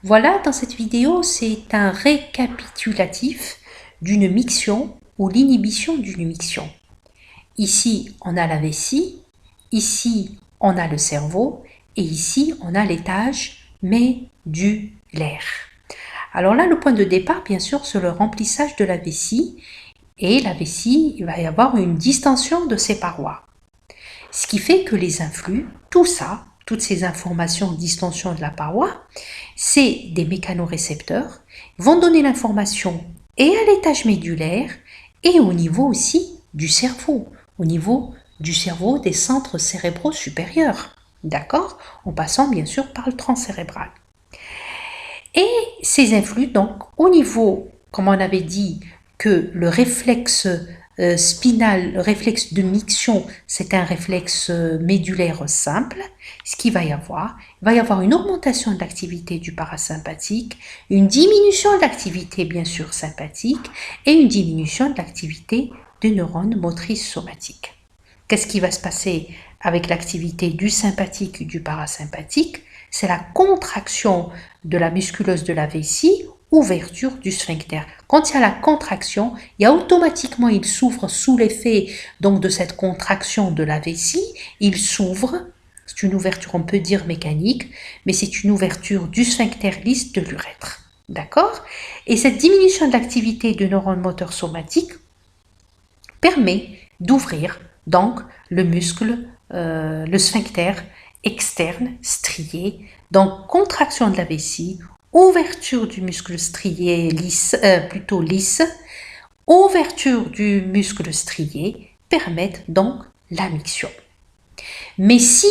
Voilà, dans cette vidéo, c'est un récapitulatif d'une miction ou l'inhibition d'une miction. Ici, on a la vessie, ici, on a le cerveau, et ici, on a l'étage médulaire. Alors là, le point de départ, bien sûr, c'est le remplissage de la vessie, et la vessie, il va y avoir une distension de ses parois. Ce qui fait que les influx, tout ça, toutes ces informations de distension de la paroi, c'est des mécanorécepteurs, vont donner l'information et à l'étage médulaire et au niveau aussi du cerveau, au niveau du cerveau des centres cérébraux supérieurs, d'accord, en passant bien sûr par le tronc cérébral. Et ces influx, donc, au niveau, comme on avait dit, que le réflexe spinal, le réflexe de miction, c'est un réflexe médulaire simple. Ce qu'il va y avoir, il va y avoir une augmentation de l'activité du parasympathique, une diminution de l'activité bien sûr sympathique et une diminution de l'activité des neurones motrices somatiques. Qu'est-ce qui va se passer avec l'activité du sympathique et du parasympathique? C'est la contraction de la musculeuse de la vessie, ouverture du sphincter. Quand il y a la contraction, automatiquement il s'ouvre sous l'effet donc de cette contraction de la vessie, il s'ouvre. C'est une ouverture, on peut dire mécanique, mais c'est une ouverture du sphincter lisse de l'urètre. D'accord? Et cette diminution de l'activité de neurones moteurs somatiques permet d'ouvrir donc le muscle, le sphincter externe strié, donc contraction de la vessie, ouverture du muscle strié lisse, plutôt lisse, ouverture du muscle strié permettent donc la miction. Mais si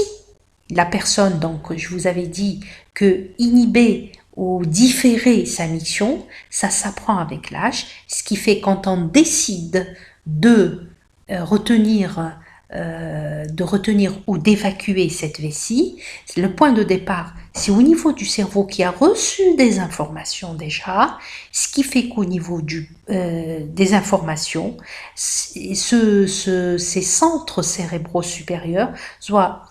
la personne, donc je vous avais dit que inhiber ou différer sa miction, ça s'apprend avec l'âge, ce qui fait quand on décide de retenir ou d'évacuer cette vessie, le point de départ, c'est au niveau du cerveau qui a reçu des informations déjà, ce qui fait qu'au niveau des informations, ces centres cérébraux supérieurs soit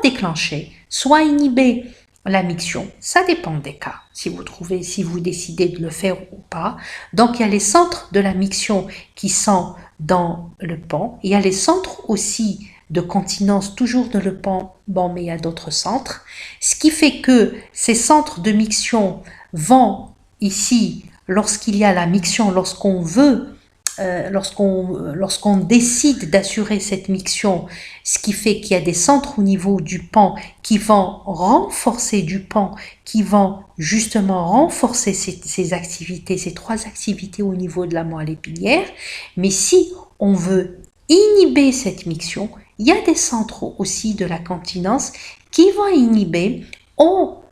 déclencher, soit inhiber la miction. Ça dépend des cas, si vous décidez de le faire ou pas. Donc il y a les centres de la miction qui sont dans le pan. Il y a les centres aussi de continence, toujours dans le pan, bon, mais il y a d'autres centres. Ce qui fait que ces centres de miction vont ici, lorsqu'il y a la miction, lorsqu'on veut, lorsqu'on décide d'assurer cette miction, ce qui fait qu'il y a des centres au niveau du pan qui vont renforcer du pan, qui vont justement renforcer ces activités, ces trois activités au niveau de la moelle épinière. Mais si on veut inhiber cette miction, il y a des centres aussi de la continence qui vont inhiber en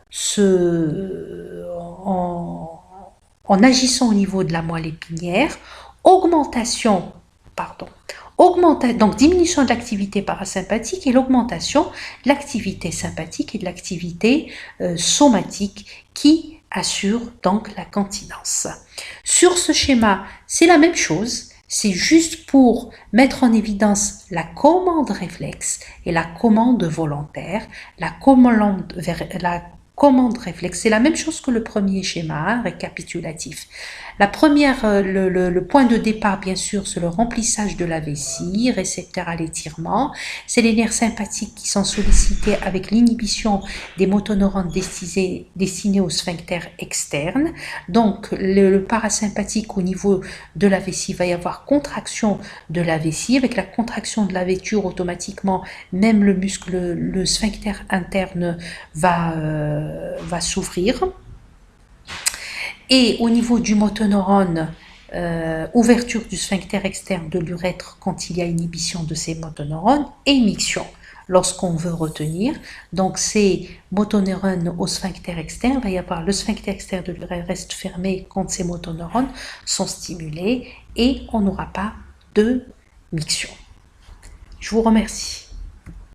agissant au niveau de la moelle épinière, donc diminution de l'activité parasympathique et l'augmentation de l'activité sympathique et de l'activité somatique qui assure donc la continence. Sur ce schéma, c'est la même chose. C'est juste pour mettre en évidence la commande réflexe et la commande volontaire. La commande réflexe, c'est la même chose que le premier schéma récapitulatif. La première, le point de départ, bien sûr, c'est le remplissage de la vessie, récepteur à l'étirement. C'est les nerfs sympathiques qui sont sollicités avec l'inhibition des motoneurones destinés au sphincter externe. Donc, le parasympathique au niveau de la vessie, va y avoir contraction de la vessie. Avec la contraction de la vêture, automatiquement, même le muscle, le sphincter interne va s'ouvrir. Et au niveau du motoneurone, ouverture du sphincter externe de l'urètre quand il y a inhibition de ces motoneurones et miction lorsqu'on veut retenir. Donc ces motoneurones au sphincter externe, il va y avoir le sphincter externe de l'urètre reste fermé quand ces motoneurones sont stimulés et on n'aura pas de miction. Je vous remercie.